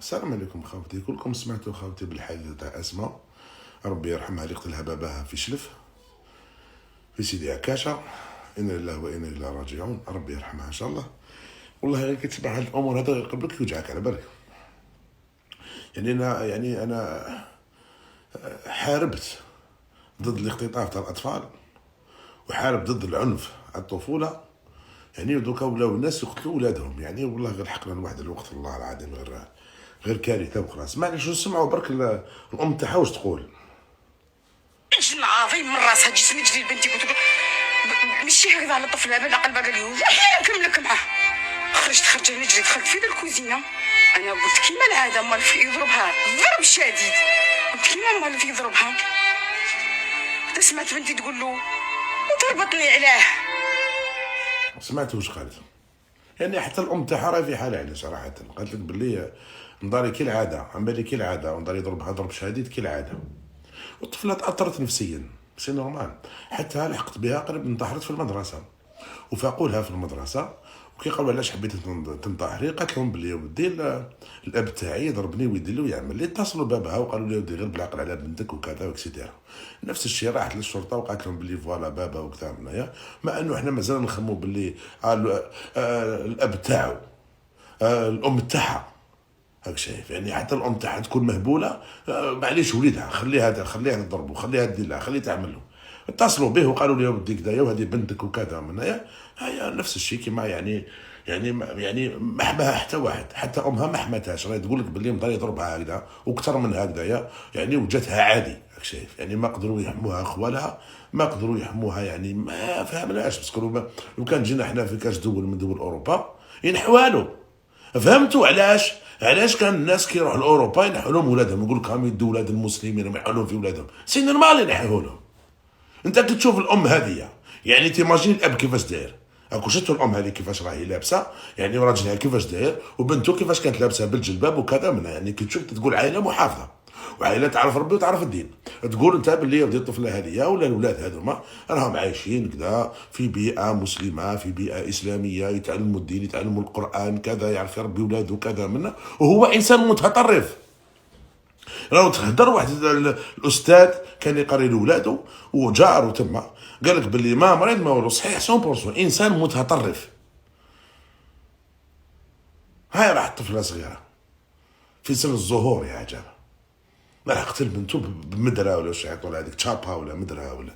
السلام عليكم خاوتي، كلكم سمعتوا خاوتي بالحادثة تاع أسماء، ربي يرحمها اللي قتلها باباها في شلف في سيدي عكاشة. إنا لله وإنا إليه راجعون، ربي يرحمها إن شاء الله. والله غير كي تسمع هاد الأمور هذا قلبك يوجعك على بالك. يعني أنا حاربت ضد الاختطاف تاع الأطفال، وحارب ضد العنف على الطفولة. يعني دوكا ولاو الناس يقتلوا ولادهم، يعني والله غير حقنا لواحد الوقت الله العظيم، غير كارثه وخلاص. اسمعني شو نسمعوا برك الام تاعها واش تقول. جن عظيم من راسها جيت نجري لبنتي قلت له مشي هكذا على طفلها بلا قلبها قال لي احيانا نكملك معاه. خرجت نجري دخلت في الكوزينه. انا قلت كيما العاده مال في يضربها ضرب شديد، قلت كيما مال في يضربها. سمعت بنتي تقول له وتربطني علاه. سمعت واش قالت؟ يعني حتى الام تاعها راهي في حالها، يعني صراحه قالت لك باللي نضاري كي العاده، عم بالي كي العاده، ونضاري يضربها ضرب شديد كي العاده. والطفله تاثرت نفسيا، سي نورمال. حتى لحقت بها قريب انتحرت في المدرسه، وفاقوا لها في المدرسه وكي قالوا علاش حبيتي تنتحري، قالت لهم بلي ودي الاب تاعي ضربني ويدي له يعمل لي. اتصلوا بابها وقالوا لي ودي غير بالعقل على بنتك وكذا وكسيتيرا. نفس الشيء راحت للشرطه وقالت لهم بلي فوالا بابا وكذا منايا، مع انه احنا مازال نخمو بلي الاب تاعو الام تاعها هاك شايف. يعني حتى الام تاعها تكون مهبوله، معليش وليدها خليها تضربه، خليها دير لها، خليها تعمل له. اتصلوا به وقالوا لي ودي كذايا وهذه بنتك وكذا منايا. هي نفس الشيء كما يعني ما حماها حتى واحد، حتى امها ما حماتهاش. راهي تقول لك باللي مضى يضربها هكذا واكثر من هكذايا، يعني وجاتها عادي هاك شايف. يعني ما قدروا يحموها خوالها، ما قدروا يحموها، يعني ما فهمناش. باسكو لو كان جينا حنا في كاش دول من دول اوروبا ينحوالو. فهمتوا علاش كان الناس كي يروحوا لاوروبا ينحوا لهم ولادهم، يقول لك راهم يدوا ولاد المسلمين ويحوا لهم في ولادهم. سي نورمال ينحوا لهم. انت كي تشوف الام هذه، يعني تيماجين الاب كيفاش داير. اكو شفتوا الام هذه كيفاش راهي لابسه، يعني راجلها كيفاش داير، وبنته كيفاش كانت لابسه بالجلباب وكذا منها. يعني كي تشوف تقول عائله محافظه، وعائله تعرف ربي وتعرف الدين. تقول انت باللي ودي الطفله هذه ولا الاولاد هذوما راهم عايشين كذا في بيئه مسلمه، في بيئه اسلاميه، يتعلموا الدين، يتعلموا القران كذا، يعرف يربي اولاده كذا منه، وهو انسان متطرف. راهو تهدر واحد الاستاذ كان يقري لولادو وجارو تما، قال لك باللي ما مريض ما والو صحيح 100%، انسان متطرف. هاي راح طفله صغيره في سن الظهور يا عجب، راح قتل بنته بمدرة ولا واش يعيطوا لها هذيك تشابها ولا مدرة ولا.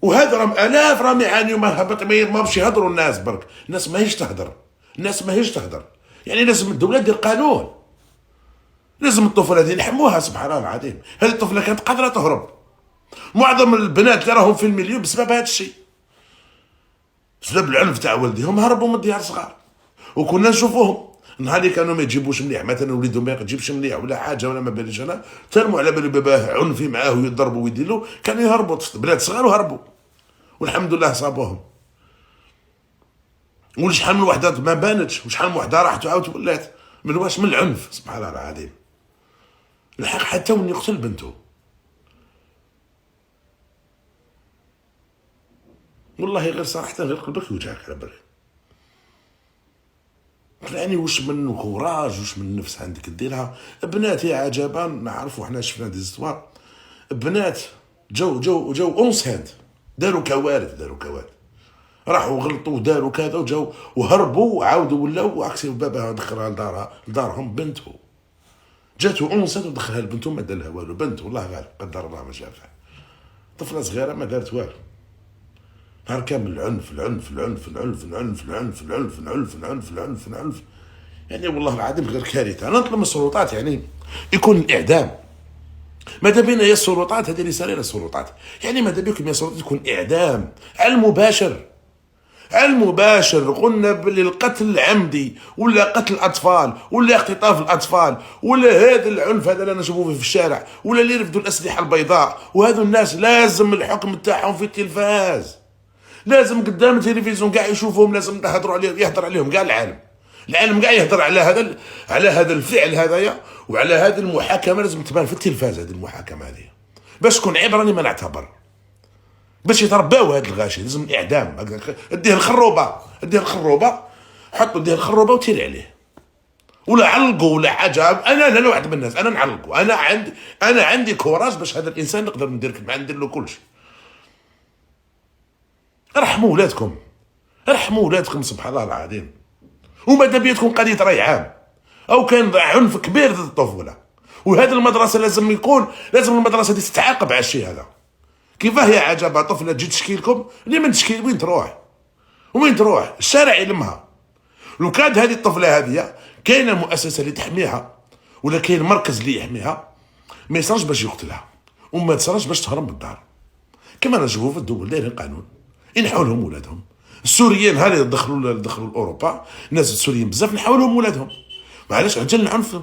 وهذا راهم الاف راهم يعانيوا ما هبط ما باش يهضروا الناس برك. الناس ماهيش تهدر، يعني لازم الدوله دير قانون، لازم الطفله هذه نحموها. سبحان الله العظيم، هذه الطفله كانت قادره تهرب. معظم البنات اللي راهم في المليون بسبب هذا الشيء، بسبب العنف تاع والديهم هربوا من الديار صغار. وكنا نشوفوهم نهار اللي كانوا ما يجيبوش مليح، مثلا وليدهم ما يجيبش مليح ولا حاجه ولا ما باليش انا، ترموا على بالي باباه عنفي معاه ويضربوا ويديروا، كانوا يهربوا بنات صغار وهربوا، والحمد لله صابوهم. وشحال من وحده ما بانتش، وشحال من وحده راحت وعاودت ولات من واش؟ من العنف. سبحان الله العظيم، الحق حتى وين يقتل بنته. والله غير صراحه غير قلبك يوجعك على بالك. يعني واش من كوراج واش من نفس عندك ديرها. بنات يا عجبا نعرفوا حنا شفنا دي زوار، بنات جو اونسانت، داروا كوارث راحوا غلطوا وداروا كذا وجاو وهربوا وعاودوا ولاو عكسي باباها دخلها لدارهم بنته جاتو اونسانت ودخلها لبنته ما دار لها والو. بنت والله غالب قدر الله ما شاء فعل، طفله صغيره ما دارت والو. نهار كامل العنف. يعني والله العظيم غير كارثه. انا نطلب من السلطات يعني يكون الاعدام. ماذا بينا يا السلطات، هذه رساله للسلطات، يعني ماذا بكم يا السلطات يكون اعدام على المباشر. قلنا باللي القتل العمدي ولا قتل الاطفال ولا اختطاف الاطفال ولا هذا العنف هذا اللي نشوفوه في الشارع ولا اللي يرفدوا الاسلحه البيضاء، وهذو الناس لازم الحكم تاعهم في التلفاز، لازم قدام التلفزيون كاع يشوفوهم، لازم يهضر عليهم كاع العالم كاع يهضر على هذا الفعل هذايا، وعلى هذه المحاكمه لازم تبان في التلفاز. هذه المحاكمه هذه باش تكون عبره لمن نعتبر، باش يترباو هذا الغاشي. لازم الاعدام. اديه الخروبه، حطوا اديه الخروبه وتيري عليه ولا علقوا ولا حاجه. انا واحد من الناس انا نعلقوا، انا عندي كوراج باش هذا الانسان نقدر ندير له كلشي. ارحموا ولادكم، ارحموا ولادكم سبحان الله العظيم. وماذا بيتكم قضيه راي عام او كان عنف كبير ضد الطفوله. وهذه المدرسه لازم المدرسه دي تتعاقب على الشيء هذا. كيفاه هي عجبها طفله تجي تشكي لكم، اللي ما تشكي وين تروح؟ وين تروح؟ الشارع يلمها. لو كانت هذه الطفله هذه كاينه مؤسسه اللي تحميها ولا كاين مركز اللي يحميها، ما يصرش باش يقتلها وما تصرش باش تهرب من الدار. كما نشوفوا في الدول دايرين قانون ينحوا لهم ولادهم. السوريين هذه دخلوا لاوروبا، الناس السوريين بزاف نحوا لهم ولادهم. معليش عجل العنف.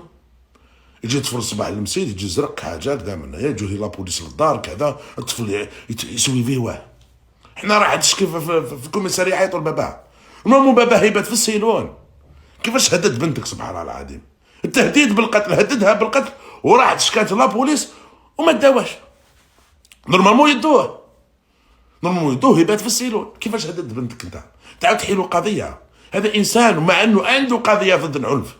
يجي الطفل الصباح المسيد يجي يزرق حاجات كاع من هنا، يجوا لابوليس للدار كذا، الطفل يسوي فيه واه. حنا راح تشكي في الكوميساريه يعيطوا لباباه، المهم باباه يبات في السيلون. كيفاش هدد بنتك سبحان الله العظيم؟ التهديد بالقتل، هددها بالقتل وراحت شكات لابوليس وما داواش. نورمالمون يدوه يبات في السيلون. كيفاش هدد بنتك انت؟ تعاود تحيلوا قضيه. هذا انسان ومع انه عنده قضيه ضد العنف.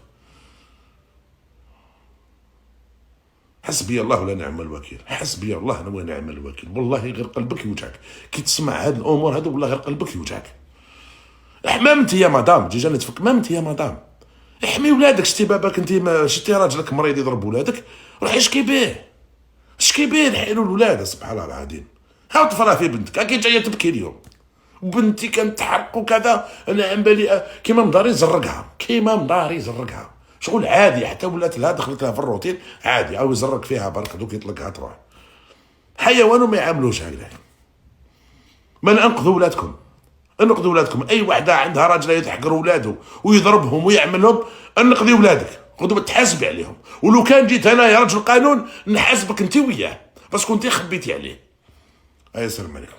حسبي الله ولا نعم الوكيل، حسبي الله ونعم الوكيل. والله غير قلبك يوجعك كي تسمع هاد الامور هادو، والله غير قلبك يوجعك. ما انت يا مدام تجي جاني تفك، ما انت يا مدام احمي ولادك. شتي باباك انت شتي راجلك مريض يضرب ولادك، روح اشكي بيه نحيلوا الولاد سبحان الله العظيم. ها طفرها في بنتك كي جايه تبكي اليوم، وبنتي كانت تحرق وكذا، انا عن بالي كيما مداري زرقها شغل عادي. حتى ولات لها دخلت لها في الروتين عادي، او يزرق فيها برك دوك يطلقها تروح. حيوان وما يعاملوش هكذا. ما ننقذوا ولادكم. اي وحده عندها راجل يتحقر ولاده ويضربهم ويعملهم، انقذي ولادك غدوه تحاسبي عليهم. ولو كان جيت انا يا رجل قانون نحاسبك انت وياه باسكو انت خبيتي عليه. السلام عليكم.